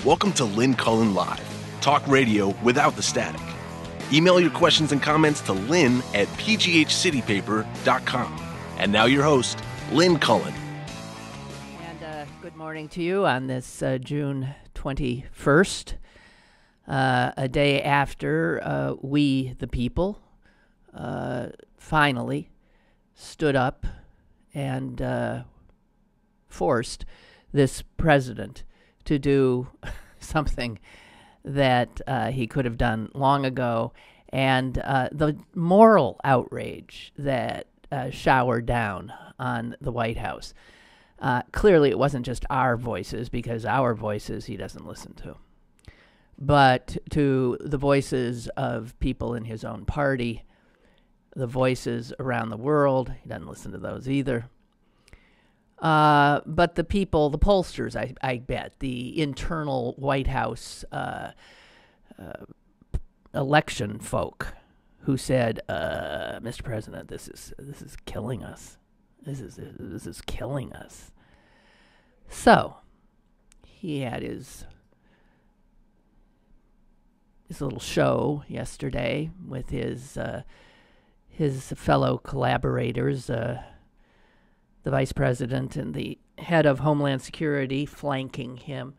Welcome to Lynn Cullen Live, talk radio without the static. Email your questions and comments to lynn at pghcitypaper.com. And now your host, Lynn Cullen. And good morning to you on this June 21st, a day after we, the people, finally stood up and forced this president to do something that he could have done long ago, and the moral outrage that showered down on the White House. Clearly, it wasn't just our voices, because our voices he doesn't listen to, but to the voices of people in his own party, the voices around the world. He doesn't listen to those either. But the people, the pollsters, I bet, the internal White House election folk who said, Mr. President, this is killing us. This is killing us. So he had his little show yesterday with his fellow collaborators, the vice president and the head of Homeland Security flanking him.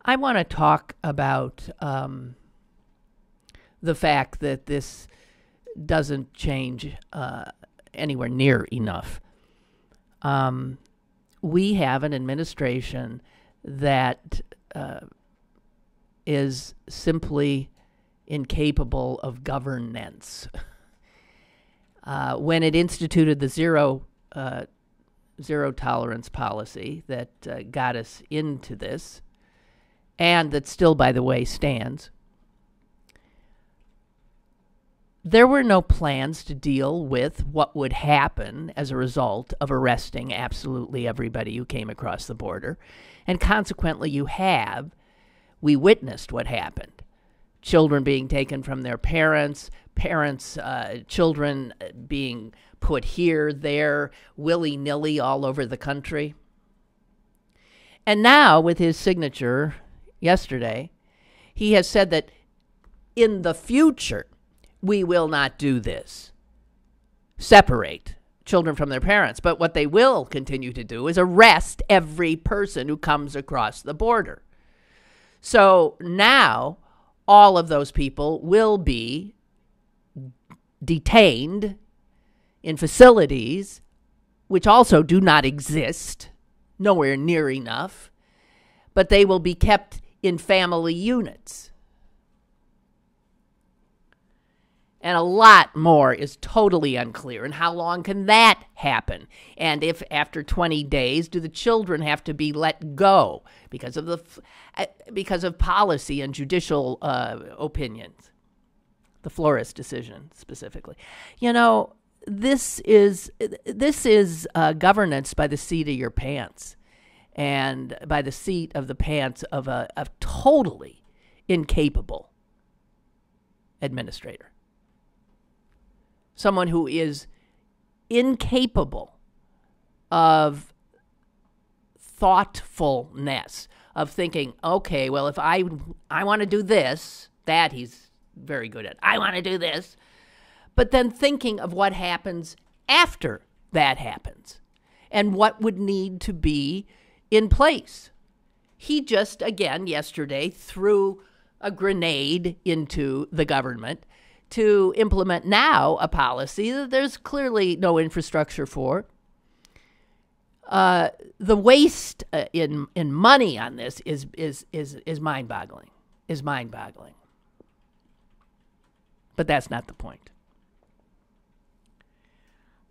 I want to talk about the fact that this doesn't change anywhere near enough. We have an administration that is simply incapable of governance. When it instituted the zero tolerance policy that got us into this, and that still, by the way, stands, there were no plans to deal with what would happen as a result of arresting absolutely everybody who came across the border. And consequently, we witnessed what happened. Children being taken from their parents, children being put here, there, willy-nilly all over the country. And now, with his signature yesterday, he has said that in the future, we will not do this. Separate children from their parents. But what they will continue to do is arrest every person who comes across the border. So now, all of those people will be detained in facilities which also do not exist, nowhere near enough, but they will be kept in family units. And a lot more is totally unclear. And how long can that happen? And if after 20 days, do the children have to be let go because of policy and judicial opinions? The Flores decision specifically. You know, this is governance by the seat of your pants, and by the seat of the pants of a totally incapable administrator. Someone who is incapable of thoughtfulness, of thinking, okay, well, if I want to do this, that he's very good at. I want to do this. But then thinking of what happens after that happens and what would need to be in place. He just, again, yesterday threw a grenade into the government to implement now a policy that there's clearly no infrastructure for. The waste in money on this is mind-boggling. But that's not the point.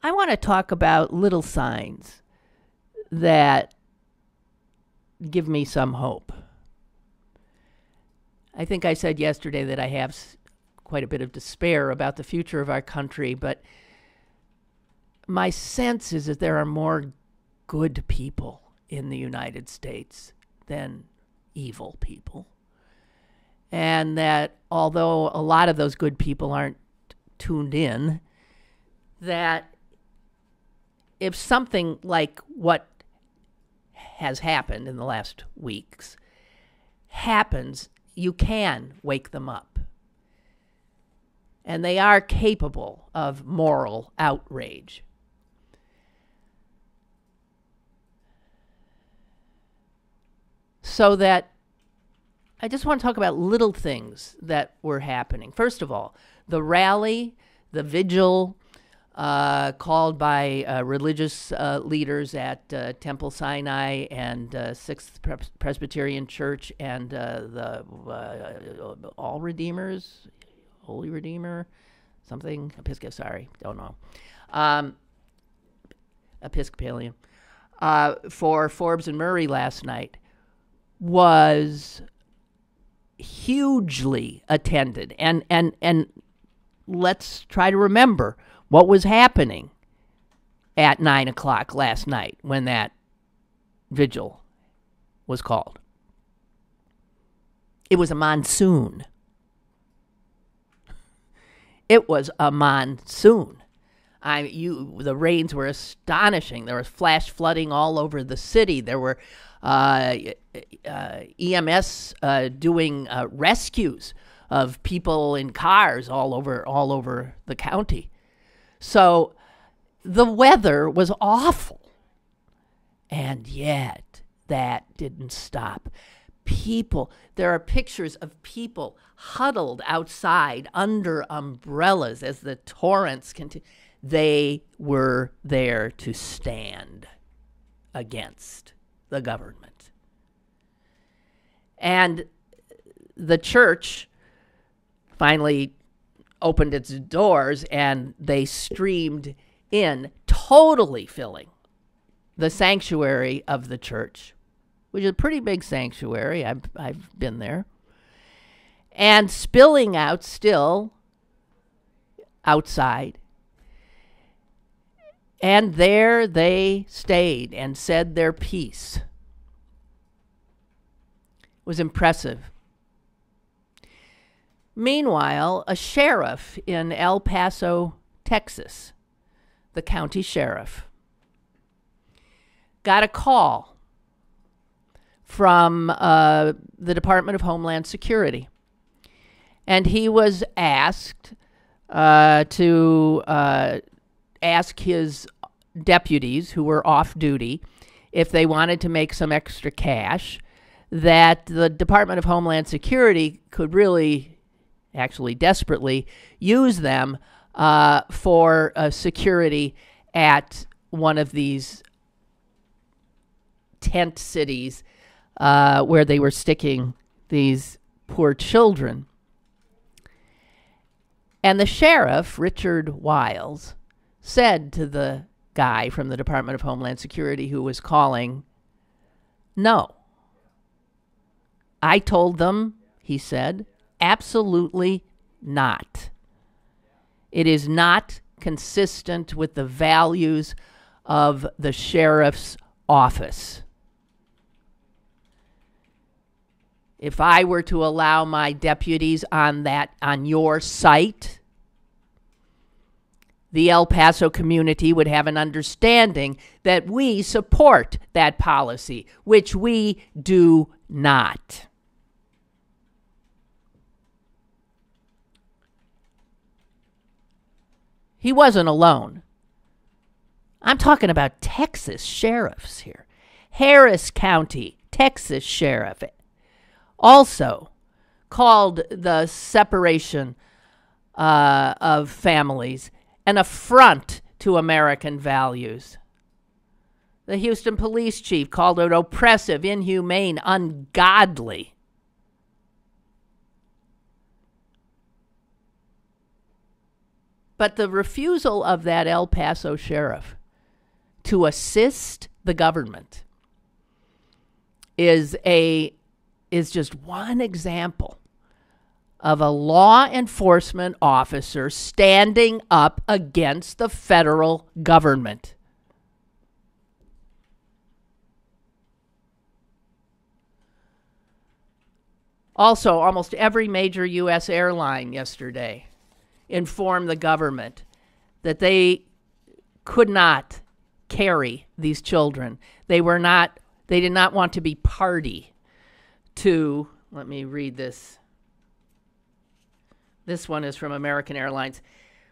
I want to talk about little signs that give me some hope. I think I said yesterday that I have quite a bit of despair about the future of our country, but my sense is that there are more good people in the United States than evil people. And that although a lot of those good people aren't tuned in, that if something like what has happened in the last weeks happens, you can wake them up. And they are capable of moral outrage. So that I just want to talk about little things that were happening. First of all, the rally, the vigil called by religious leaders at Temple Sinai and Sixth Presbyterian Church and the All Redeemers, Holy Redeemer, something, don't know, Episcopalian, for Forbes and Murray last night was hugely attended. And let's try to remember what was happening at 9 o'clock last night when that vigil was called. It was a monsoon. It was a monsoon. The rains were astonishing. There was flash flooding all over the city. There were EMS doing rescues of people in cars all over the county. So the weather was awful. And yet that didn't stop. There are pictures of people huddled outside under umbrellas as the torrents continued. They were there to stand against the government. And the church finally opened its doors and they streamed in, totally filling the sanctuary of the church, which is a pretty big sanctuary. I've been there. And spilling out still outside. And there they stayed and said their piece. It was impressive. Meanwhile, a sheriff in El Paso, Texas, the county sheriff, got a call from the Department of Homeland Security. And he was asked to ask his deputies who were off duty if they wanted to make some extra cash, that the Department of Homeland Security could really, actually desperately, use them for security at one of these tent cities where they were sticking these poor children. And the sheriff, Richard Wiles, said to the guy from the Department of Homeland Security who was calling, "No. I told them," he said, "absolutely not. It is not consistent with the values of the sheriff's office. If I were to allow my deputies on your site, the El Paso community would have an understanding that we support that policy, which we do not." He wasn't alone. I'm talking about Texas sheriffs here. Harris County, Texas sheriff, also called the separation of families an affront to American values. The Houston police chief called it oppressive, inhumane, ungodly. But the refusal of that El Paso sheriff to assist the government is just one example of a law enforcement officer standing up against the federal government. Also, almost every major U.S. airline yesterday informed the government that they could not carry these children. They did not want to be party to, Let me read this. This one is from American Airlines.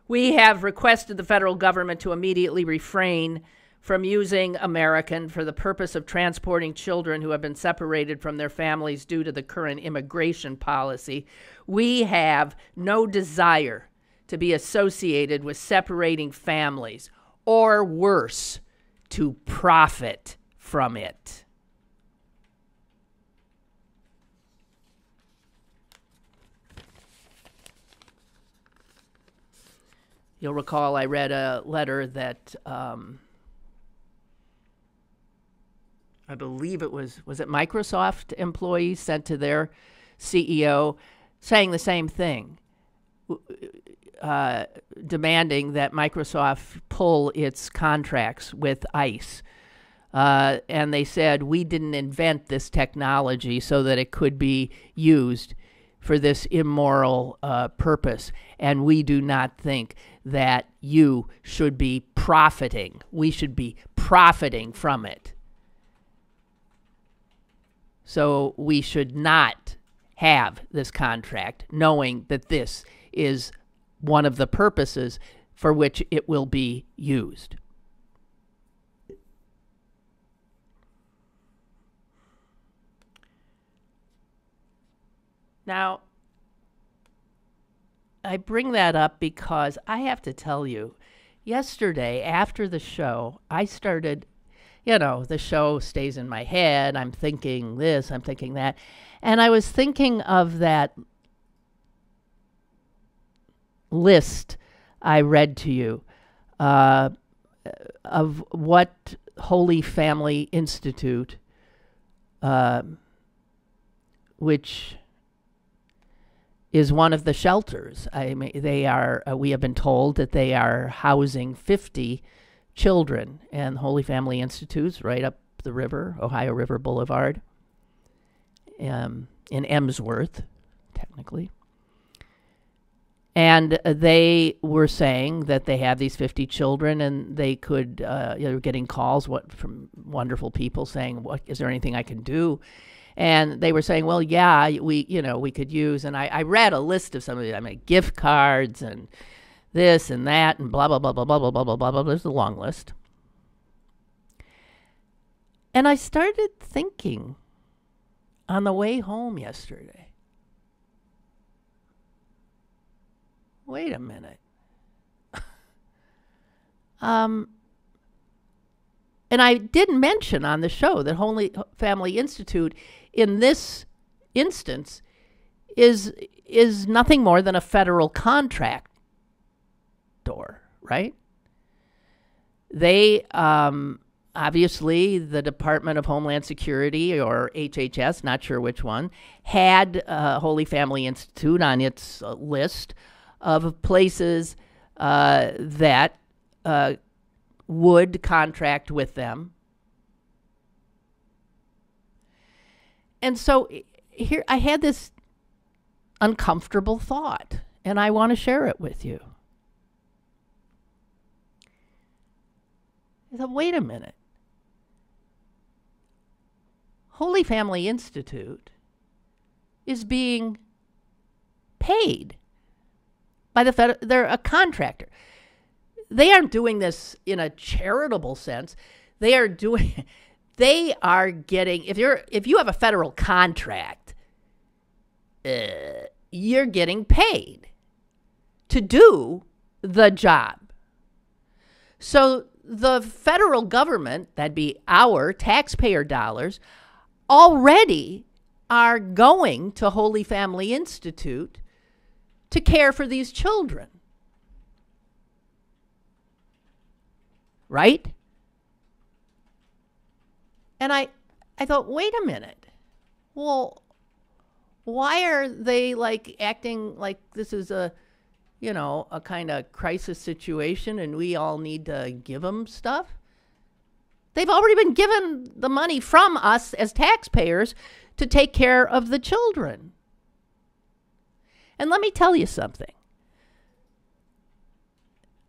We have requested the federal government to immediately refrain from using American for the purpose of transporting children who have been separated from their families due to the current immigration policy. We have no desire to be associated with separating families, or worse, to profit from it. You'll recall I read a letter that I believe it was it Microsoft employees sent to their CEO saying the same thing, demanding that Microsoft pull its contracts with ICE. And they said, we didn't invent this technology so that it could be used for this immoral purpose. And we do not think that you should be profiting. We should be profiting from it. So we should not have this contract, knowing that this is one of the purposes for which it will be used. Now, I bring that up because I have to tell you, yesterday after the show, I started, the show stays in my head. I'm thinking this, I'm thinking that. And I was thinking of that list I read to you of what Holy Family Institute, which is one of the shelters. They are. We have been told that they are housing 50 children, and Holy Family Institute's right up the river, Ohio River Boulevard, in Emsworth, technically. And they were saying that they have these 50 children, and they could, they were getting calls from wonderful people saying, "What is there anything I can do?" And they were saying, well, yeah, we could use, and I read a list of some of it. Gift cards and this and that and blah, blah, blah, blah, blah, blah, blah, blah, blah, blah. There's a long list. And I started thinking on the way home yesterday, wait a minute. And I did mention on the show that Holy Family Institute, in this instance, is nothing more than a federal contractor, right? They, obviously, the Department of Homeland Security, or HHS, not sure which one, had Holy Family Institute on its list of places that would contract with them. And so here I had this uncomfortable thought, and I want to share it with you. I thought, wait a minute. Holy Family Institute is being paid by the they're a contractor. They aren't doing this in a charitable sense. They are getting, if you have a federal contract, you're getting paid to do the job. So the federal government, that'd be our taxpayer dollars, already are going to Holy Family Institute to care for these children. Right? And I thought, wait a minute. Well, why are they acting like this is a kind of crisis situation and we all need to give them stuff? They've already been given the money from us as taxpayers to take care of the children. And let me tell you something.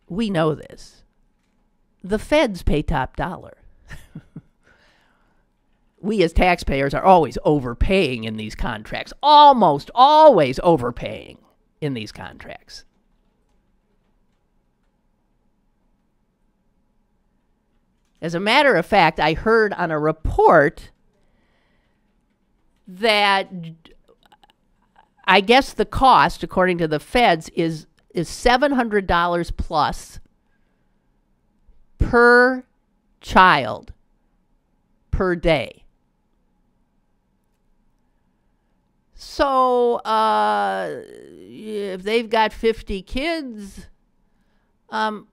We know this. The feds pay top dollar. we as taxpayers are always overpaying in these contracts, almost always overpaying in these contracts. As a matter of fact, I heard on a report that I guess the cost, according to the feds, is $700 plus per child per day. So if they've got 50 kids,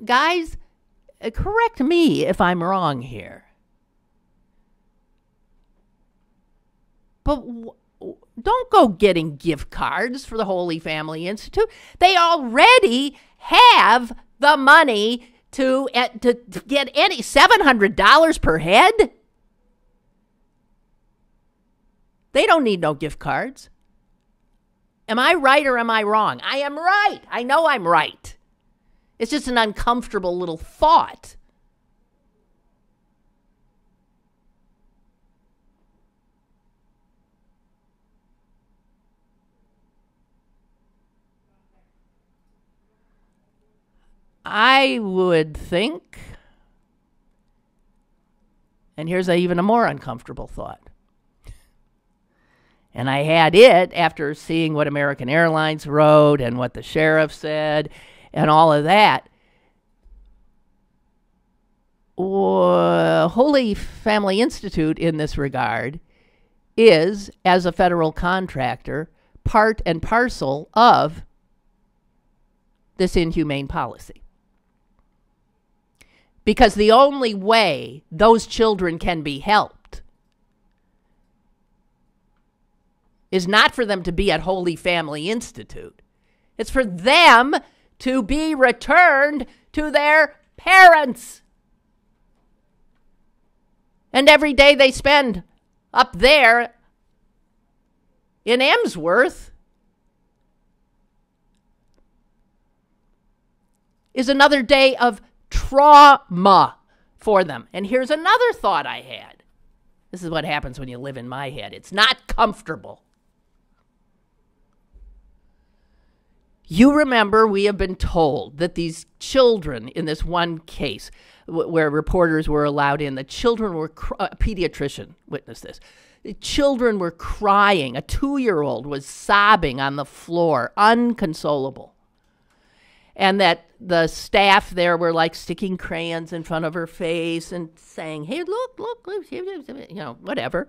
guys, correct me if I'm wrong here. But don't go getting gift cards for the Holy Family Institute. They already have the money to get any $700 per head. They don't need no gift cards. Am I right or am I wrong? I am right. I know I'm right. It's just an uncomfortable little thought. I would think, and here's even a more uncomfortable thought. And I had it after seeing what American Airlines wrote and what the sheriff said and all of that. Holy Family Institute, in this regard, is, as a federal contractor, part and parcel of this inhumane policy. Because the only way those children can be helped is not for them to be at Holy Family Institute. It's for them to be returned to their parents. And every day they spend up there in Emsworth is another day of trauma for them. And here's another thought I had. This is what happens when you live in my head. It's not comfortable. You remember we have been told that these children in this one case where reporters were allowed in, the children were, a pediatrician witnessed this. The children were crying. A 2-year-old was sobbing on the floor, unconsolable. And that the staff there were like sticking crayons in front of her face and saying, hey, look, whatever.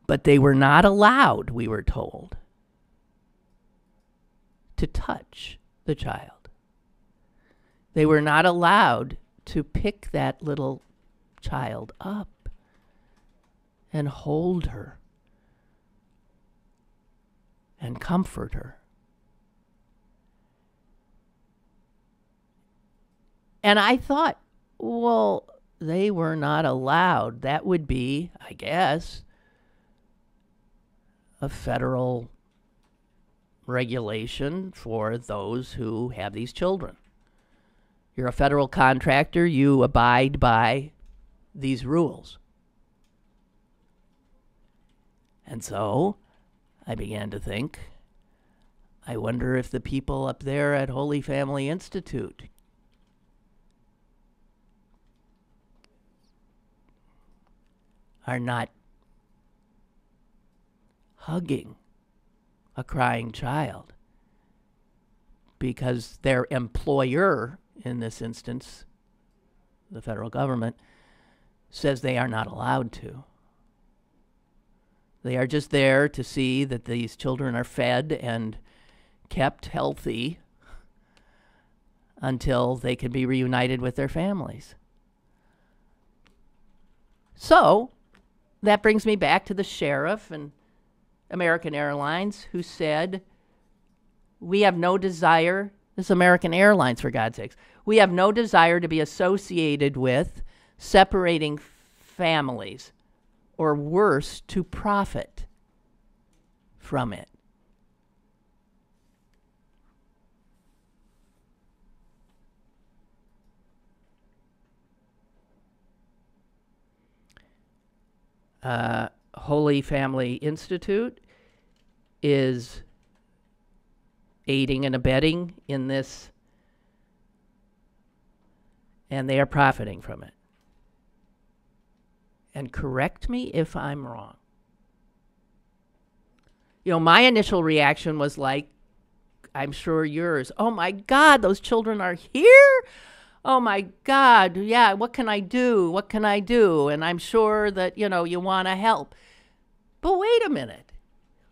But they were not allowed, we were told, to touch the child. They were not allowed to pick that little child up and hold her and comfort her. And I thought, well, they were not allowed. That would be, I guess, a federal regulation for those who have these children. You're a federal contractor, you abide by these rules. And so I began to think, I wonder if the people up there at Holy Family Institute are not hugging a crying child because their employer, in this instance, the federal government, says they are not allowed to. They are just there to see that these children are fed and kept healthy until they can be reunited with their families. So that brings me back to the sheriff and American Airlines, who said, we have no desire, this is American Airlines for God's sakes, we have no desire to be associated with separating families, or worse, to profit from it. Holy Family Institute is aiding and abetting in this, and they are profiting from it. And correct me if I'm wrong. My initial reaction was like, I'm sure yours. Oh my God, those children are here? Oh my God, yeah, what can I do? What can I do? And I'm sure that, you want to help. But wait a minute.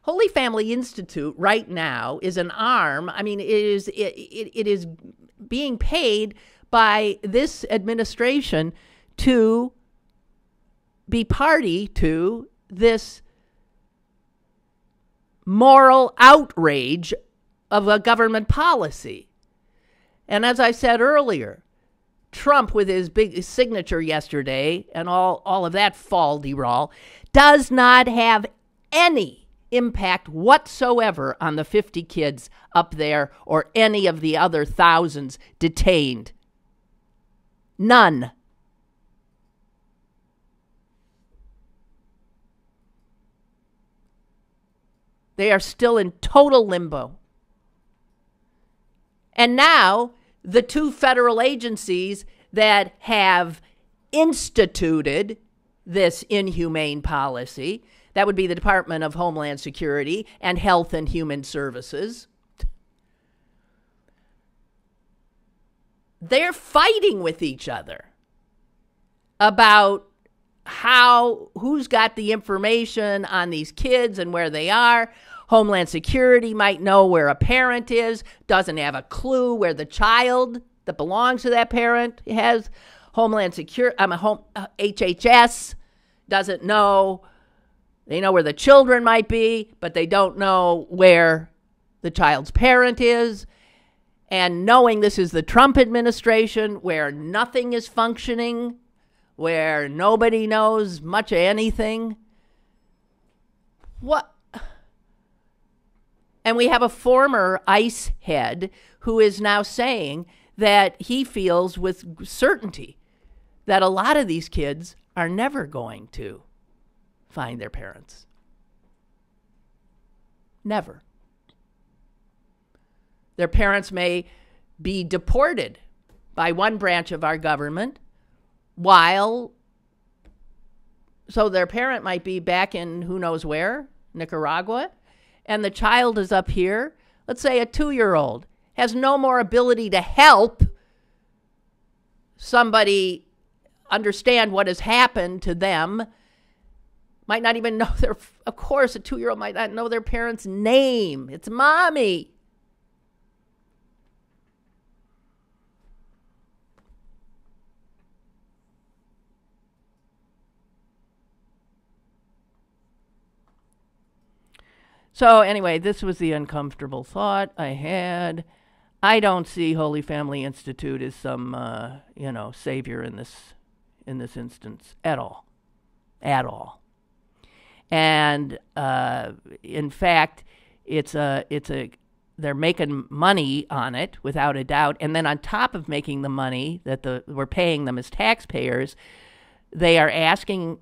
Holy Family Institute right now is an arm. I mean, it is being paid by this administration to be party to this moral outrage of a government policy. And as I said earlier, Trump with his big signature yesterday and all of that fall-de-roll does not have any impact whatsoever on the 50 kids up there or any of the other thousands detained. None. They are still in total limbo. And now the two federal agencies that have instituted this inhumane policy, that would be the Department of Homeland Security and Health and Human Services, they're fighting with each other about who's got the information on these kids and where they are. Homeland Security might know where a parent is, doesn't have a clue where the child that belongs to that parent has. Homeland Security, HHS doesn't know. They know where the children might be, but they don't know where the child's parent is. And knowing this is the Trump administration where nothing is functioning, where nobody knows much of anything. What? And we have a former ICE head who is now saying that he feels with certainty that a lot of these kids are never going to find their parents. Never. Their parents may be deported by one branch of our government so their parent might be back in who knows where, Nicaragua, and the child is up here. Let's say a 2-year-old has no more ability to help somebody understand what has happened to them, might not even know of course, a 2-year-old might not know their parent's name. It's mommy. So anyway, this was the uncomfortable thought I had. I don't see Holy Family Institute as some, savior in this instance at all. And in fact, they're making money on it without a doubt. And then on top of making the money that we're paying them as taxpayers, they are asking,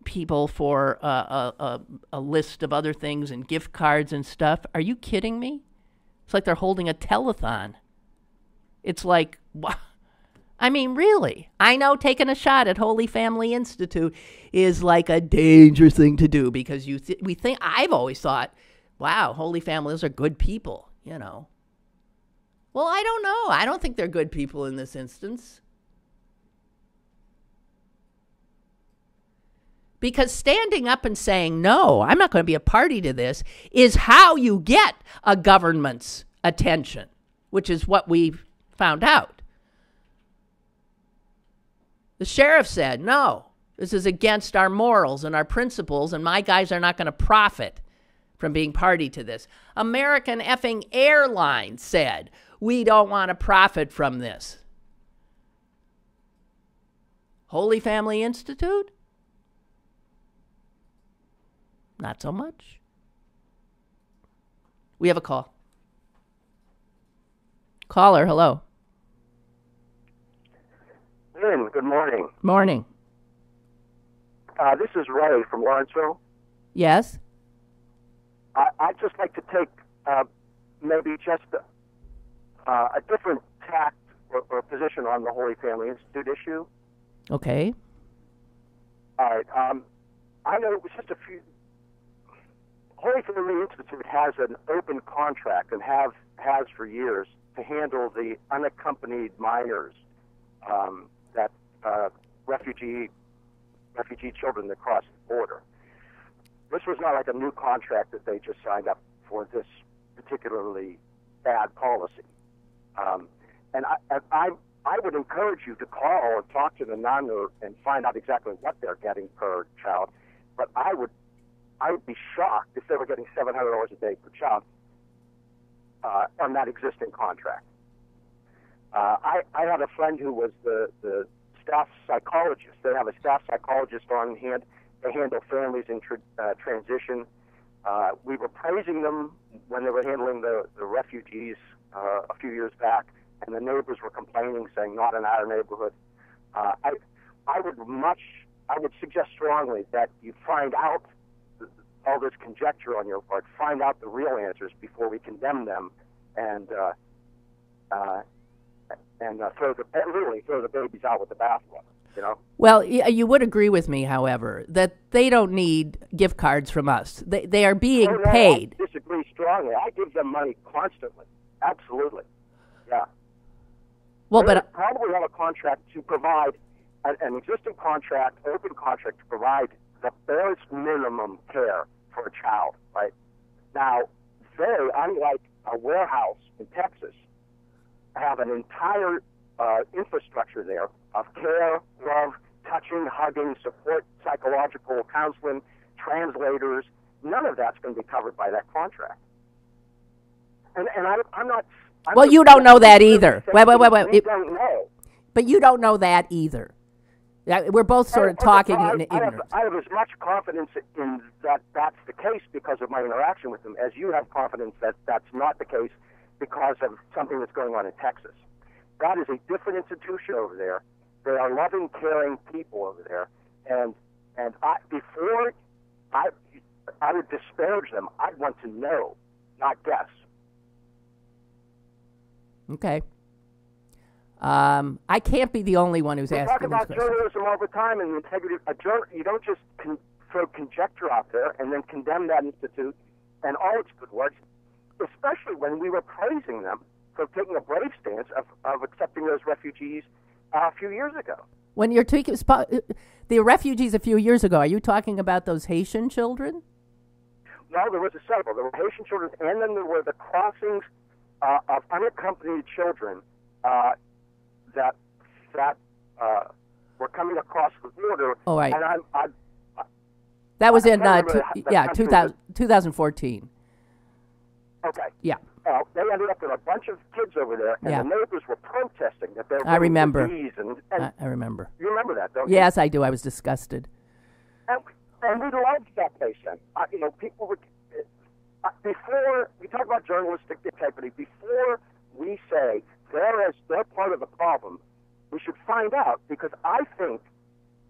people for a list of other things and gift cards and stuff. Are you kidding me? It's like they're holding a telethon. It's like, I mean, really. I know taking a shot at Holy Family Institute is like a dangerous thing to do because I've always thought, wow, Holy Families are good people, Well, I don't know. I don't think they're good people in this instance. Because standing up and saying, no, I'm not going to be a party to this, is how you get a government's attention, which is what we've found out. The sheriff said, no, this is against our morals and our principles, and my guys are not going to profit from being party to this. American effing Airlines said, we don't want to profit from this. Holy Family Institute? Not so much. We have a call. Caller, hello. Lynn, good morning. Morning. This is Ray from Lawrenceville. Yes? I'd just like to take maybe just a different tact or position on the Holy Family Institute issue. Okay. All right. I know it was just a few. Holy Family Institute has an open contract and has for years to handle the unaccompanied minors that refugee children that cross the border. This was not like a new contract that they just signed up for this particularly bad policy. And I would encourage you to call and talk to the nun and find out exactly what they're getting per child. But I would be shocked if they were getting $700 a day per child on that existing contract. I had a friend who was the staff psychologist. They have a staff psychologist on hand. They handle families in transition. We were praising them when they were handling the refugees a few years back, and the neighbors were complaining, saying, not in our neighborhood. I would suggest strongly that you find out all this conjecture on your part, find out the real answers before we condemn them and throw the babies out with the bathwater. You know? Well, you would agree with me, however, that they don't need gift cards from us. They are being paid. I disagree strongly. I give them money constantly. Absolutely. Yeah. Well, they but probably have a contract to provide an existing contract, open contract to provide the barest minimum care for a child. Right now, they, unlike a warehouse in Texas, have an entire infrastructure there of care, love, touching, hugging, support, psychological counseling, translators. None of that's going to be covered by that contract. And I'm not. Well, you don't know that either. Wait. We don't know. But you don't know that either. We're both sort of talking in ignorance. I have as much confidence in that that's the case because of my interaction with them as you have confidence that that's not the case because of something that's going on in Texas. That is a different institution over there. They are loving, caring people over there. And before I would disparage them, I'd want to know, not guess. Okay. I can't be the only one who's asking We talk this about question. journalism all the time and the integrity. You don't just throw conjecture out there and then condemn that institute and all its good works, especially when we were praising them for taking a brave stance of accepting those refugees a few years ago. When you're taking the refugees a few years ago, are you talking about those Haitian children? No, there was several. There were Haitian children, and then there were the crossings of unaccompanied children that were coming across the border. Oh, right. And That was in 2014. Okay. Yeah. They ended up with a bunch of kids over there, and the neighbors were protesting that they were I remember. bees and I remember. You remember that, don't you? Yes, I do. I was disgusted. And we loved that place then. People would before we talk about journalistic integrity, before we say they're part of the problem, we should find out, because I think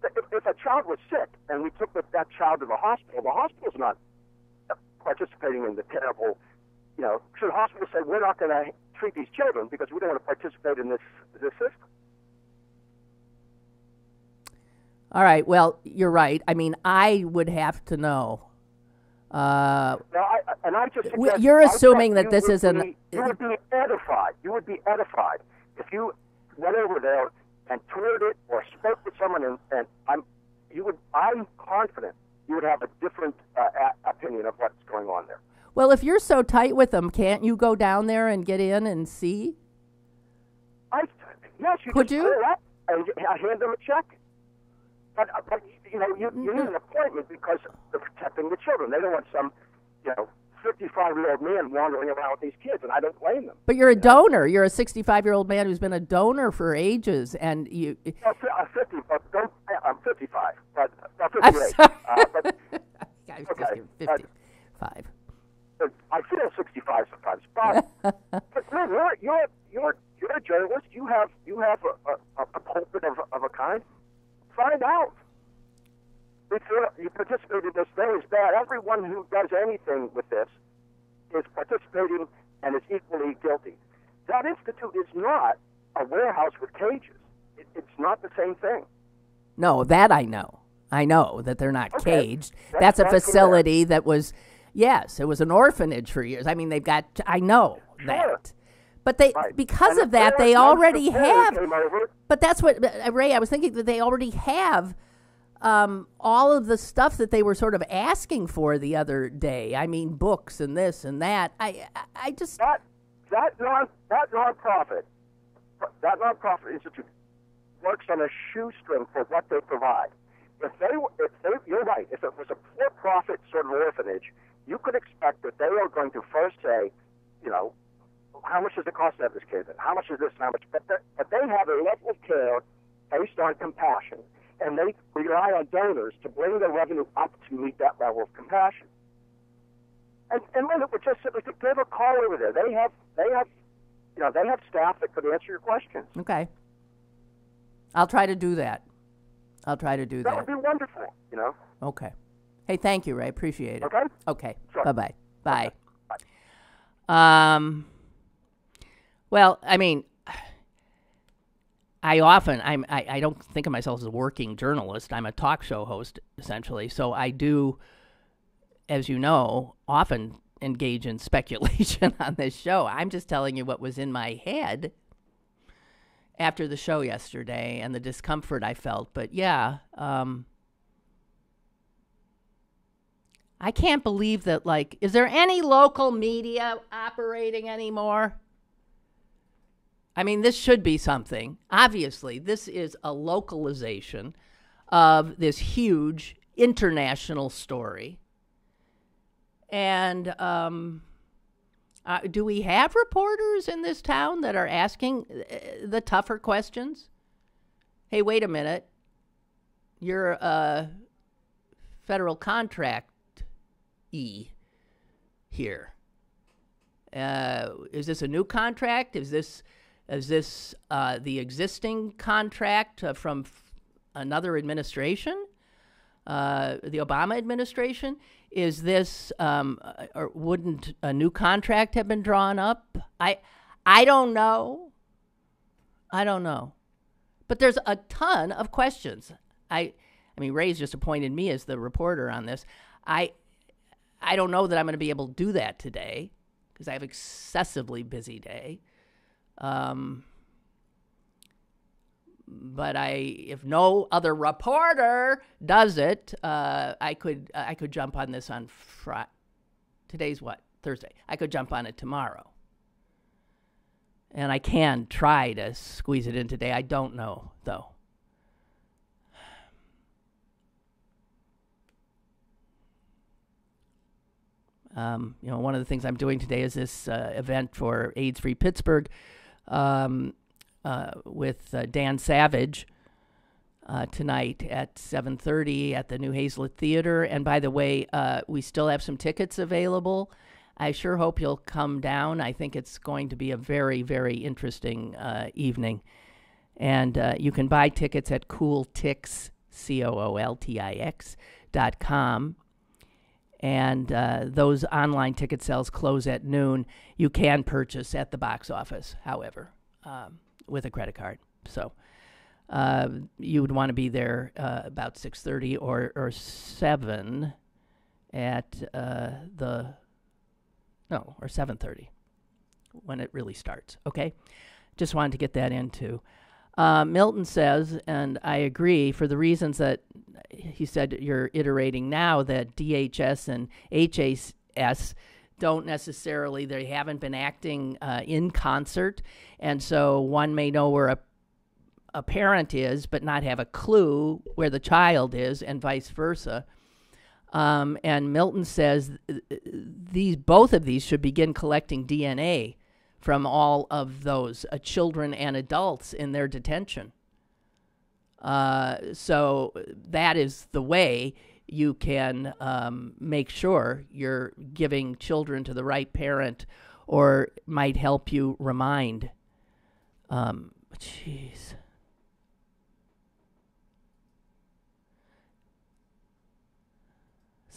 that if a child was sick and we took that child to the hospital's not participating in the terrible, should the hospital say, we're not going to treat these children because we don't want to participate in this system? All right. Well, you're right. I mean, I would have to know. You're assuming that this is an... You would be edified. You would be edified if you went over there and toured it or spoke with someone, and I'm confident you would have a different opinion of what's going on there. Well, if you're so tight with them, can't you go down there and get in and see? Yes, you could. You call up and hand them a check. But you need an appointment because they're protecting the children. They don't want some 55-year-old man wandering around with these kids, and I don't blame them. But you're a donor. You're a 65-year-old man who's been a donor for ages, and you... I'm 55, but 58. I'm sorry. Okay. 55. I feel 65 sometimes, but man, you're a journalist. You have a pulpit of a kind. Find out. you participate in this thing is bad. Everyone who does anything with this is participating and is equally guilty. That institute is not a warehouse with cages. It's not the same thing. No, that I know. I know that they're not caged. That's a facility that was, yes, it was an orphanage for years. I mean, they've got, I know that. But they, because of that, they already have, but that's what, Ray, I was thinking that they already have all of the stuff that they were sort of asking for the other day. I mean, books and this and that. I just... That nonprofit institute works on a shoestring for what they provide. If you're right, if it was a for-profit sort of orphanage, you could expect that they are going to first say, how much does it cost to have this kid? How much is this? How much? But they have a level of care based on compassion, and they rely on donors to bring their revenue up to meet that level of compassion. And Lynn, it would just simply give a call over there. They have staff that could answer your questions. Okay. I'll try to do that. That would be wonderful, Okay. Hey, thank you, Ray. Appreciate it. Okay? Okay. Sure. Bye-bye. Bye. Okay. Bye. Well, I mean, I don't think of myself as a working journalist. I'm a talk show host, essentially. So I do, as you know, often engage in speculation on this show. I'm just telling you what was in my head after the show yesterday and the discomfort I felt. But yeah, I can't believe that, is there any local media operating anymore? I mean, this should be something. Obviously, this is a localization of this huge international story. And do we have reporters in this town that are asking the tougher questions? Hey, wait a minute. You're a federal contractee here. Is this a new contract? Is this the existing contract from another administration? The Obama administration? Is this, or wouldn't a new contract have been drawn up? I don't know. But there's a ton of questions. I mean, Ray's just appointed me as the reporter on this. I don't know that I'm going to be able to do that today because I have an excessively busy day. But if no other reporter does it, I could jump on this on Friday. Today's what? Thursday. I could jump on it tomorrow. And I can try to squeeze it in today. I don't know, though. One of the things I'm doing today is this event for AIDS-Free Pittsburgh with Dan Savage tonight at 7:30 at the New Hazlet Theater. And by the way, we still have some tickets available. I sure hope you'll come down. I think it's going to be a very, very interesting evening. And you can buy tickets at CoolTix, CoolTix.com. And those online ticket sales close at noon. You can purchase at the box office, however, with a credit card. So you would want to be there about 6:30 or 7 at or 7:30 when it really starts. Okay, just wanted to get that into. Milton says, and I agree, for the reasons that he said you're iterating now, that DHS and HAS don't necessarily, they haven't been acting in concert. And so one may know where a parent is, but not have a clue where the child is, and vice versa. And Milton says both of these should begin collecting DNA from all of those children and adults in their detention. So that is the way you can make sure you're giving children to the right parent, or might help you remind.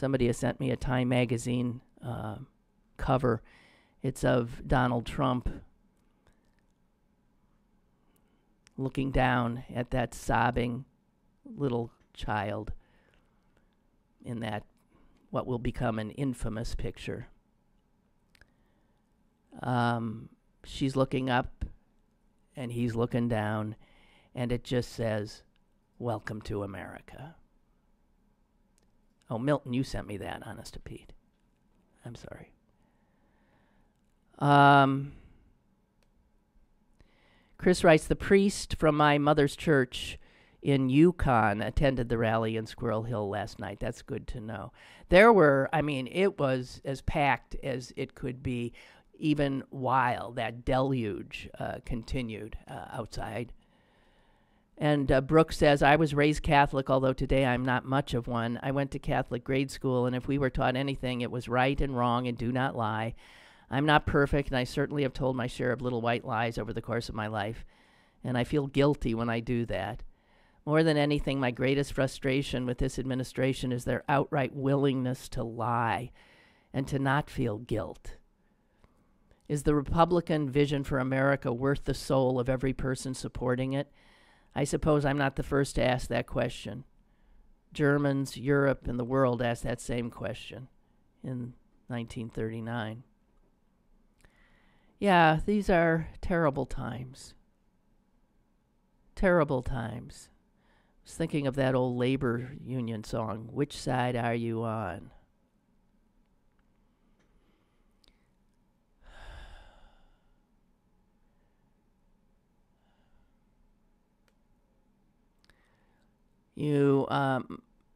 Somebody has sent me a Time magazine cover. It's of Donald Trump looking down at that sobbing little child in that what will become an infamous picture. She's looking up and he's looking down, and it just says, "Welcome to America." Oh, Milton, you sent me that, honest to Pete. I'm sorry. Chris writes, the priest from my mother's church in Yukon attended the rally in Squirrel Hill last night. That's good to know. It was as packed as it could be, even while that deluge continued outside. And Brooke says, I was raised Catholic, although today I'm not much of one. I went to Catholic grade school, and if we were taught anything, it was right and wrong and do not lie. I'm not perfect, and I certainly have told my share of little white lies over the course of my life, and I feel guilty when I do that. More than anything, my greatest frustration with this administration is their outright willingness to lie and to not feel guilt. Is the Republican vision for America worth the soul of every person supporting it? I suppose I'm not the first to ask that question. Germans, Europe, and the world asked that same question in 1939. Yeah, these are terrible times. Terrible times. I was thinking of that old labor union song, Which Side Are You On? You,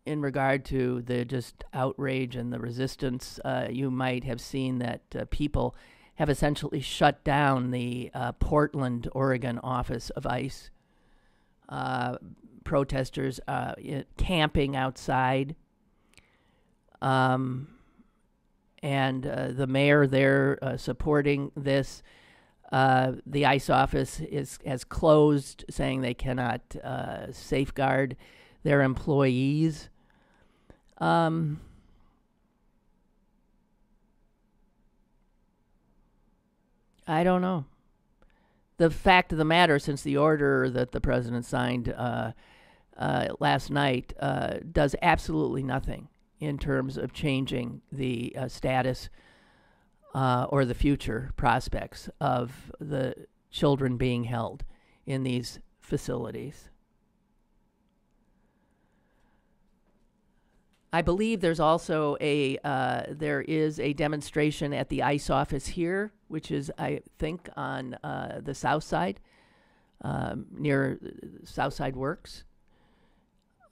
in regard to the just outrage and the resistance, you might have seen that people have essentially shut down the Portland, Oregon office of ICE. Protesters camping outside. And the mayor there supporting this. The ICE office has closed, saying they cannot safeguard their employees. I don't know. The fact of the matter, since the order that the president signed last night does absolutely nothing in terms of changing the status or the future prospects of the children being held in these facilities. I believe there's also there is a demonstration at the ICE office here, which is, I think, on the south side, near Southside Works.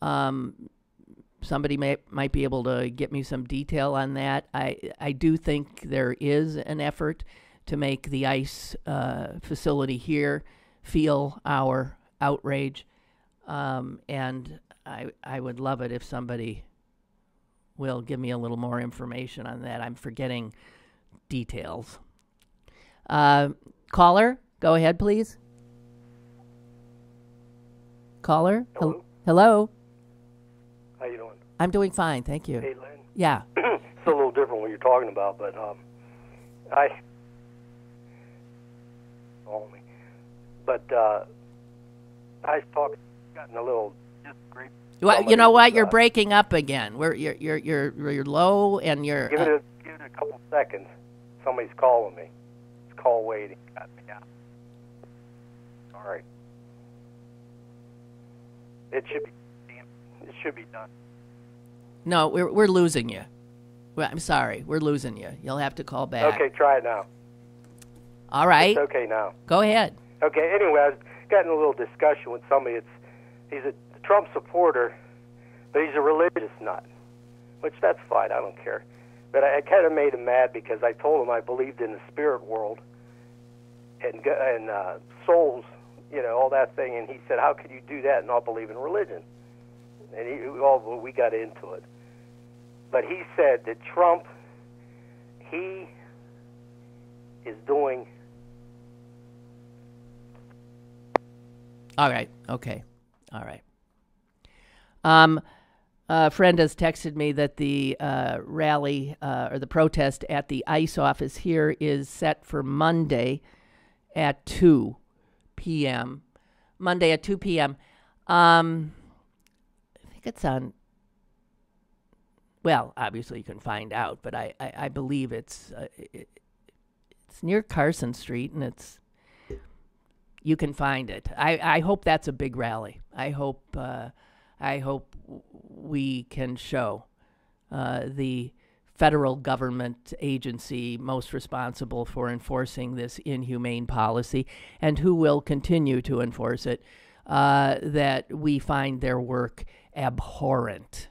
Somebody might be able to get me some detail on that. I do think there is an effort to make the ICE facility here feel our outrage, and I would love it if somebody will give me a little more information on that. I'm forgetting details. Caller, go ahead, please. Caller? Hello? How you doing? I'm doing fine, thank you. Hey, Lynn. Yeah. It's a little different what you're talking about, but I gotten a little great. Well, you know what? You're breaking up again. You're low and you're. Give it a couple seconds. Somebody's calling me. It's call waiting. Got me out. All right. It should be done. No, we're losing you. Well, I'm sorry, we're losing you. You'll have to call back. Okay, try it now. All right. It's okay now. Go ahead. Okay. Anyway, I was getting a little discussion with somebody. He's a Trump supporter, but he's a religious nut, which that's fine. I don't care. But I kind of made him mad because I told him I believed in the spirit world and souls, all that thing. And he said, "How could you do that and not believe in religion?" And we got into it. But he said that Trump, he is doing. All right. Okay. All right. A friend has texted me that the rally or the protest at the ICE office here is set for Monday at 2 p.m. Monday at 2 p.m. I think it's on, well, obviously you can find out, but I believe it's near Carson Street, and you can find it. I hope that's a big rally. I hope we can show the federal government agency most responsible for enforcing this inhumane policy, and who will continue to enforce it, that we find their work abhorrent.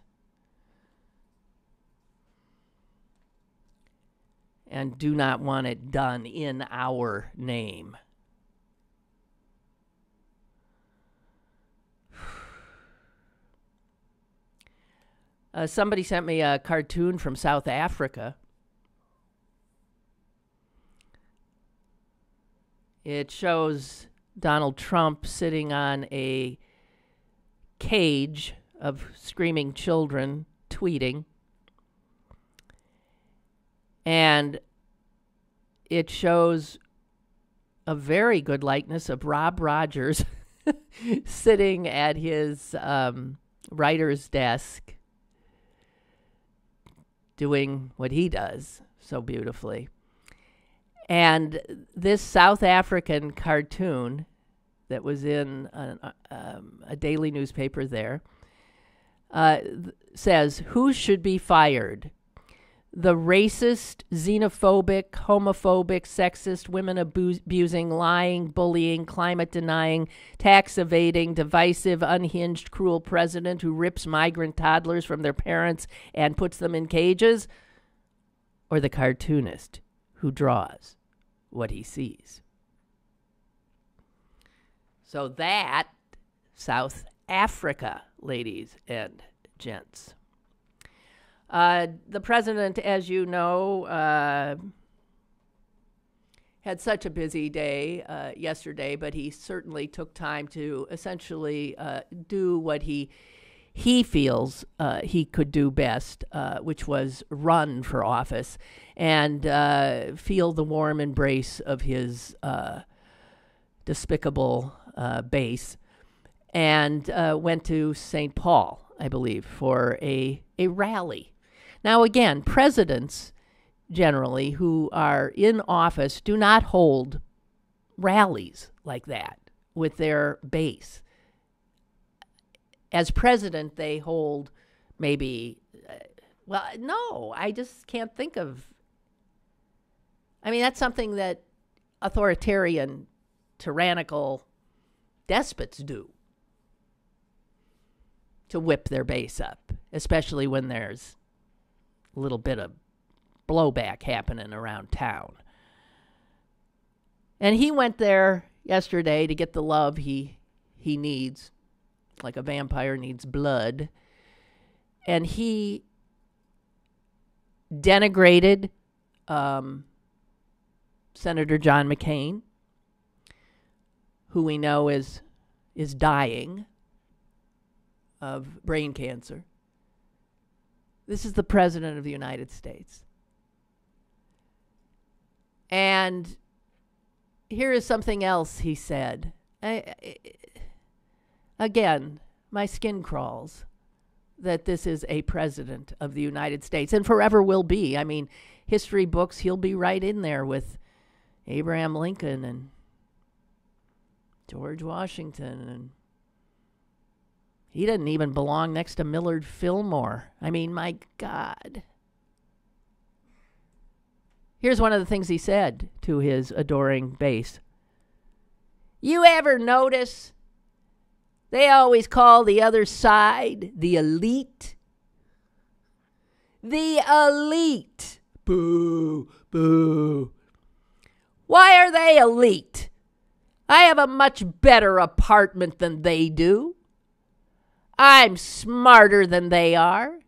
And do not want it done in our name. Somebody sent me a cartoon from South Africa. It shows Donald Trump sitting on a cage of screaming children, tweeting. And it shows a very good likeness of Rob Rogers sitting at his writer's desk, doing what he does so beautifully. And this South African cartoon that was in a daily newspaper there says, "Who should be fired? The racist, xenophobic, homophobic, sexist, women abusing, lying, bullying, climate denying, tax evading, divisive, unhinged, cruel president who rips migrant toddlers from their parents and puts them in cages, or the cartoonist who draws what he sees?" So that, South Africa, ladies and gents. The president, as you know, had such a busy day yesterday, but he certainly took time to essentially do what he feels he could do best, which was run for office and feel the warm embrace of his despicable base, and went to St. Paul, I believe, for a rally. Now, again, presidents generally who are in office do not hold rallies like that with their base. As president, they hold maybe, well, no, I just can't think of. I mean, that's something that authoritarian, tyrannical despots do to whip their base up, especially when there's a little bit of blowback happening around town. And he went there yesterday to get the love he needs, like a vampire needs blood. And he denigrated Senator John McCain, who we know is dying of brain cancer. This is the President of the United States. And here is something else he said. Again, my skin crawls that this is a President of the United States, and forever will be. I mean, history books, he'll be right in there with Abraham Lincoln and George Washington, and he doesn't even belong next to Millard Fillmore. I mean, my God. Here's one of the things he said to his adoring base. "You ever notice they always call the other side the elite? The elite. Boo, boo. Why are they elite? I have a much better apartment than they do. I'm smarter than they are.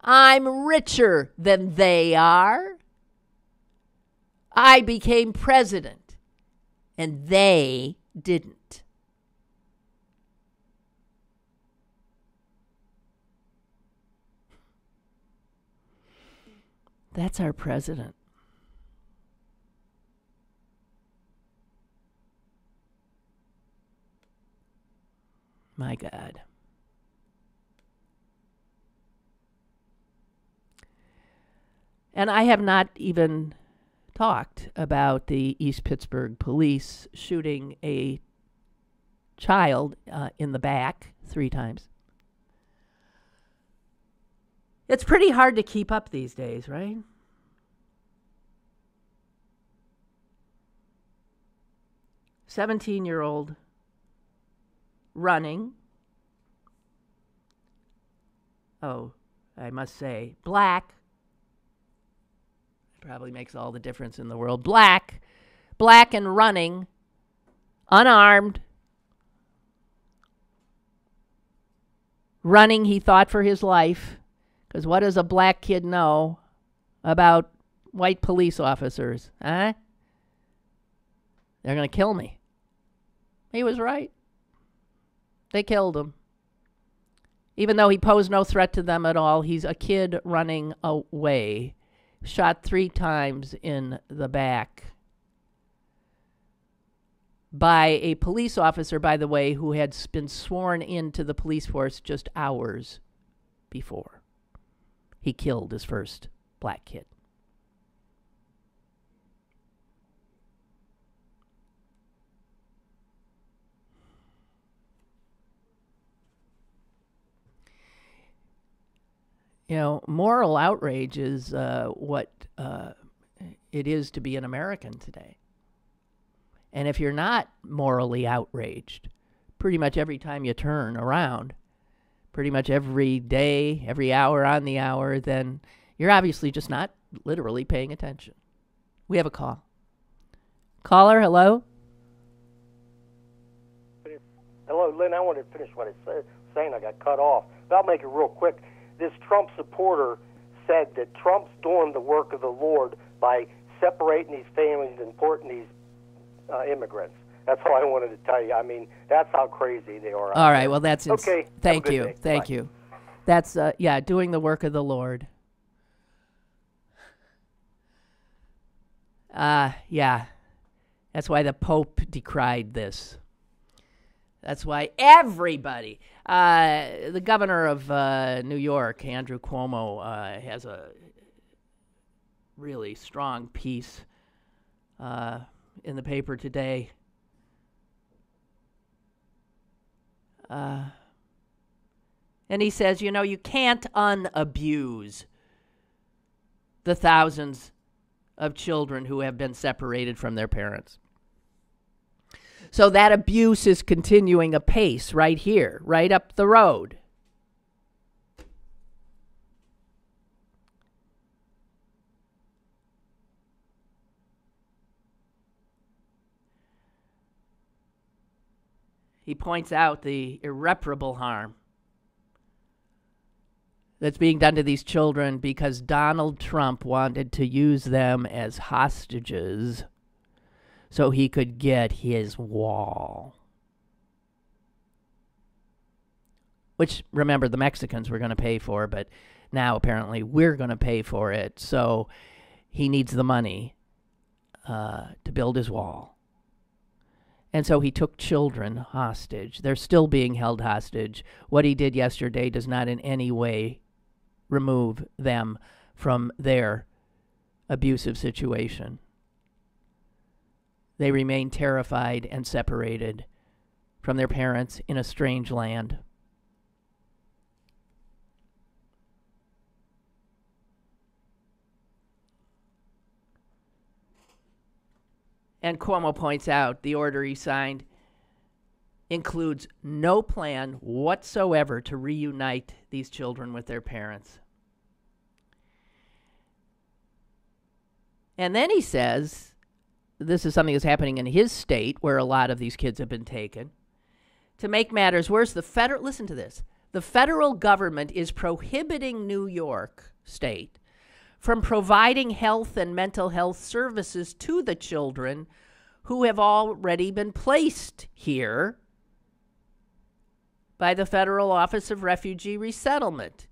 I'm richer than they are. I became president, and they didn't." That's our president. My God. And I have not even talked about the East Pittsburgh police shooting a child in the back 3 times. It's pretty hard to keep up these days, right? "17-year-old running. Oh, I must say, black. Probably makes all the difference in the world. Black and running, unarmed. Running, he thought, for his life. Because what does a black kid know about white police officers? Huh? They're going to kill me. He was right. They killed him. Even though he posed no threat to them at all, he's a kid running away. Shot 3 times in the back by a police officer, by the way, who had been sworn into the police force just hours before he killed his first black kid. You know, moral outrage is what it is to be an American today. And if you're not morally outraged, pretty much every time you turn around, pretty much every day, every hour on the hour, then you're obviously just not literally paying attention. We have a call. Caller, hello? Hello, Lynn. I wanted to finish what I said, saying I got cut off. But I'll make it real quick. This Trump supporter said that Trump's doing the work of the Lord by separating these families and importing these immigrants. That's all I wanted to tell you. I mean, that's how crazy they are. All right, well, that's okay. Thank you. Thank you. That's, doing the work of the Lord. Yeah. That's why the Pope decried this. That's why everybody, the governor of New York, Andrew Cuomo, has a really strong piece in the paper today. And he says, you can't unabuse the thousands of children who have been separated from their parents. So that abuse is continuing apace right here, right up the road. He points out the irreparable harm that's being done to these children because Donald Trump wanted to use them as hostages so he could get his wall. Which, remember, the Mexicans were going to pay for, but now apparently we're going to pay for it. So he needs the money to build his wall. And so he took children hostage. They're still being held hostage. What he did yesterday does not in any way remove them from their abusive situation. They remain terrified and separated from their parents in a strange land. And Cuomo points out the order he signed includes no plan whatsoever to reunite these children with their parents. And then he says, this is something that's happening in his state where a lot of these kids have been taken. To make matters worse, listen to this. The federal government is prohibiting New York State from providing health and mental health services to the children who have already been placed here by the Federal Office of Refugee Resettlement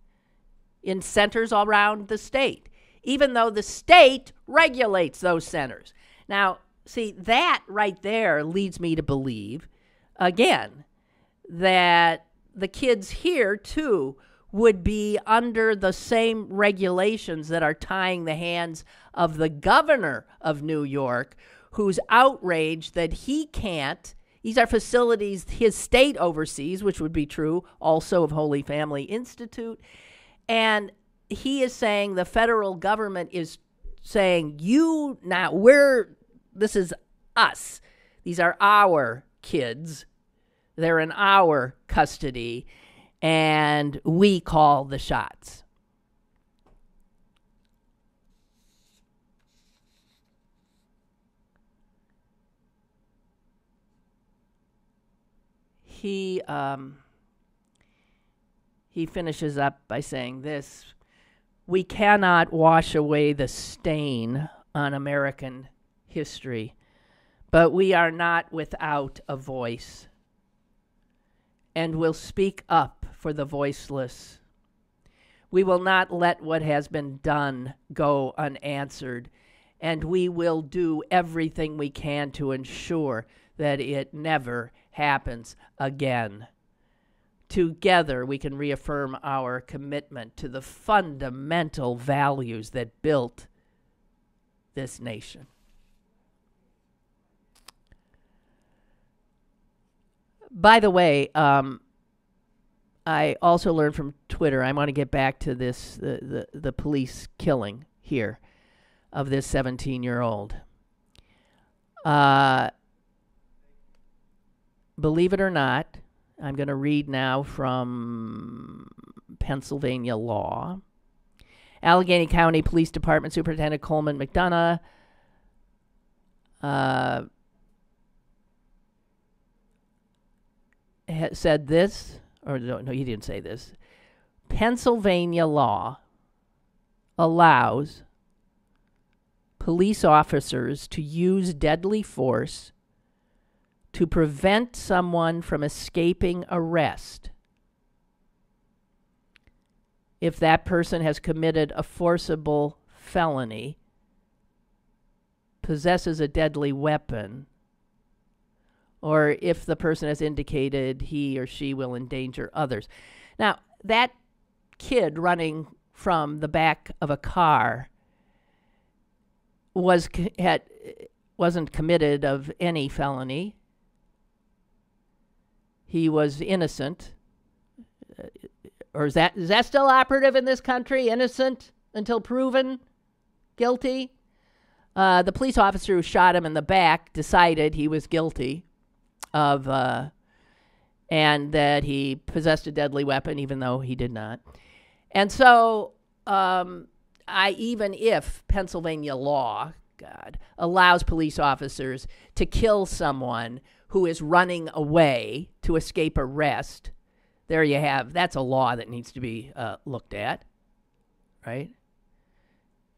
in centers all around the state. even though the state regulates those centers. Now, see, that right there leads me to believe, again, that the kids here, too, would be under the same regulations that are tying the hands of the governor of New York, who's outraged that he can't. These are facilities his state oversees, which would be true also of Holy Family Institute. And he is saying the federal government is saying, this is us. These are our kids. They're in our custody, and we call the shots. He finishes up by saying this: we cannot wash away the stain on American history, but we are not without a voice, and will speak up for the voiceless. We will not let what has been done go unanswered, and we will do everything we can to ensure that it never happens again. Together, we can reaffirm our commitment to the fundamental values that built this nation. By the way, I also learned from Twitter, I want to get back to this, the police killing here of this 17-year-old. Believe it or not, I'm going to read now from Pennsylvania law. Allegheny County Police Department Superintendent Coleman McDonough said this, or no, he didn't say this. Pennsylvania law allows police officers to use deadly force to prevent someone from escaping arrest if that person has committed a forcible felony, possesses a deadly weapon, or if the person has indicated he or she will endanger others. Now, that kid running from the back of a car wasn't committed of any felony. He was innocent. Or is that still operative in this country? Innocent until proven guilty? The police officer who shot him in the back decided he was guilty of, and that he possessed a deadly weapon, even though he did not. And so, even if Pennsylvania law, allows police officers to kill someone who is running away to escape arrest, there you have, that's a law that needs to be looked at, right?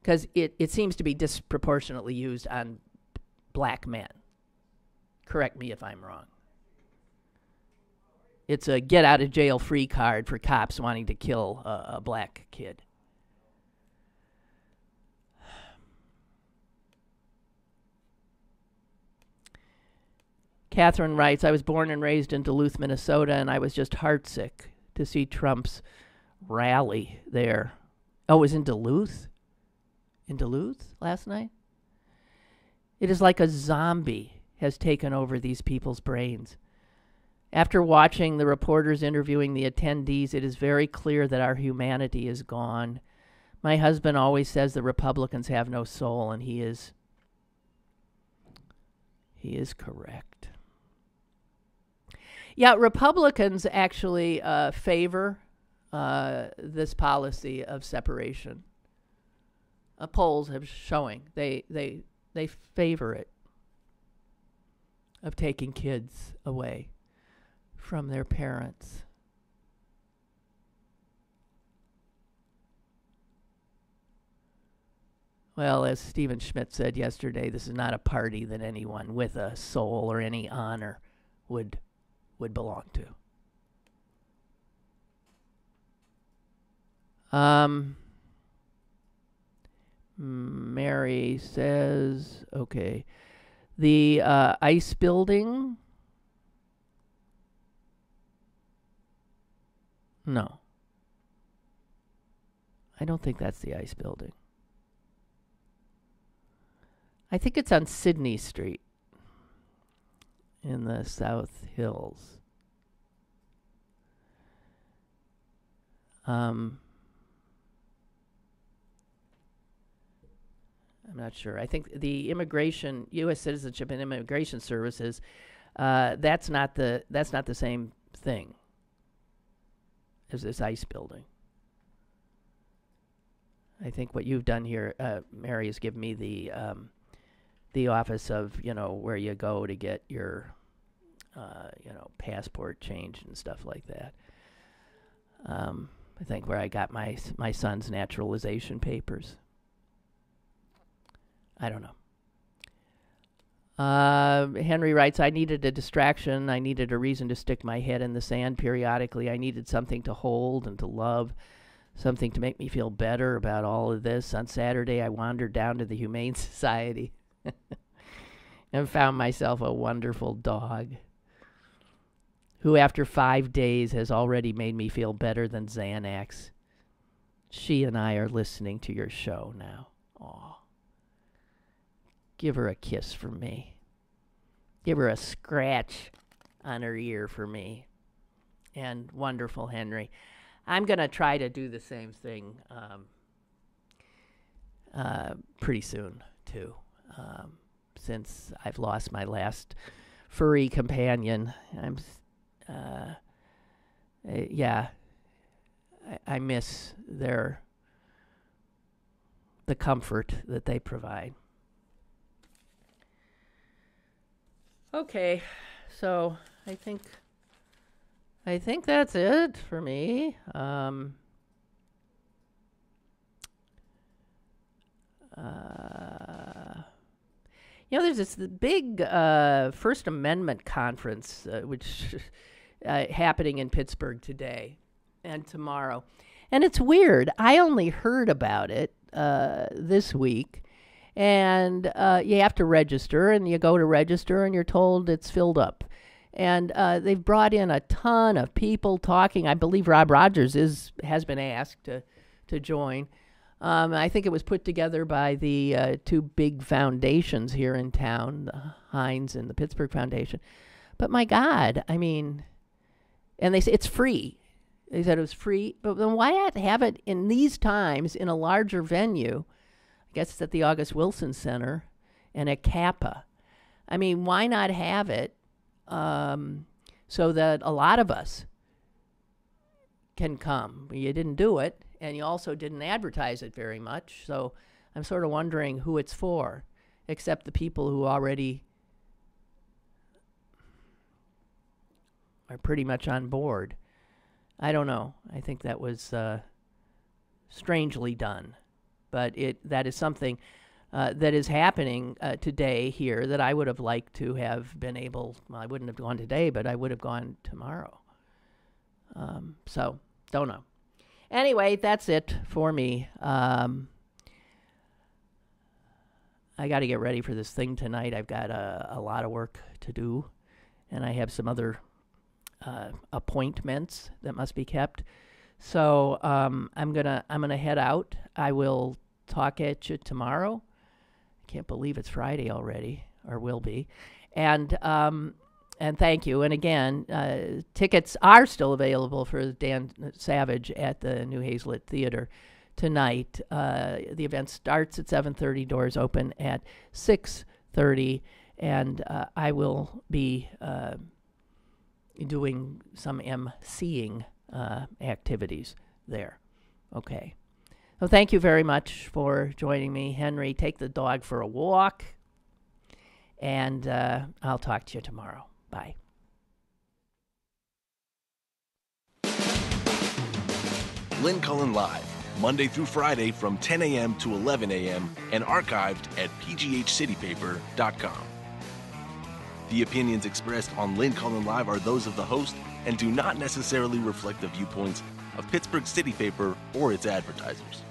Because it seems to be disproportionately used on black men. Correct me if I'm wrong. It's a get-out-of-jail-free card for cops wanting to kill a black kid. Catherine writes, I was born and raised in Duluth, Minnesota, and I was just heartsick to see Trump's rally there. Oh, it was in Duluth? In Duluth last night? It is like a zombie has taken over these people's brains. After watching the reporters interviewing the attendees, it is very clear that our humanity is gone. My husband always says the Republicans have no soul, and he is correct. Yeah, Republicans actually favor this policy of separation. Polls have showing they favor it, of taking kids away from their parents. Well, as Stephen Schmidt said yesterday, this is not a party that anyone with a soul or any honor would belong to. Mary says, okay, the ICE building. No. I don't think that's the ICE building. I think it's on Sydney Street in the South Hills. I'm not sure. I think the immigration, U.S. Citizenship and Immigration Services, that's not the same thing as this ICE building. I think what you've done here, Mary, is give me the office of, where you go to get your, passport changed and stuff like that. I think where I got my son's naturalization papers. I don't know. Henry writes, I needed a distraction. I needed a reason to stick my head in the sand periodically. I needed something to hold and to love, something to make me feel better about all of this. On Saturday, I wandered down to the Humane Society and found myself a wonderful dog who, after 5 days, has already made me feel better than Xanax. She and I are listening to your show now. Aw. Give her a kiss for me. Give her a scratch on her ear for me. And wonderful Henry. I'm going to try to do the same thing pretty soon, too, since I've lost my last furry companion. I miss the comfort that they provide. Okay, so I think that's it for me. There's this big First Amendment conference, which happening in Pittsburgh today and tomorrow. And it's weird. I only heard about it this week. And you have to register, and you go to register, and you're told it's filled up. And they've brought in a ton of people talking. I believe Rob Rogers has been asked to join. I think it was put together by the two big foundations here in town, the Heinz and the Pittsburgh Foundation. But my God, I mean, and they say it's free. They said it was free. But then why not have it in these times in a larger venue? I guess it's at the August Wilson Center and at Kappa. I mean, why not have it so that a lot of us can come? You didn't do it, and you also didn't advertise it very much. So I'm sort of wondering who it's for, except the people who already are pretty much on board. I don't know. I think that was strangely done. But that is something that is happening today here that I would have liked to have been able. Well, I wouldn't have gone today, but I would have gone tomorrow. So, don't know. Anyway, that's it for me. I got to get ready for this thing tonight. I've got a lot of work to do, and I have some other appointments that must be kept. So I'm gonna head out. I will talk at you tomorrow. I can't believe it's Friday already, or will be. And thank you. And again, tickets are still available for Dan Savage at the New Hazlet Theater tonight. The event starts at 7:30. Doors open at 6:30, and I will be doing some emceeing activities there. Okay. Well, thank you very much for joining me, Henry. Take the dog for a walk, and I'll talk to you tomorrow. Bye. Lynn Cullen Live, Monday through Friday from 10 a.m. to 11 a.m. and archived at pghcitypaper.com. The opinions expressed on Lynn Cullen Live are those of the host and do not necessarily reflect the viewpoints of Pittsburgh City Paper or its advertisers.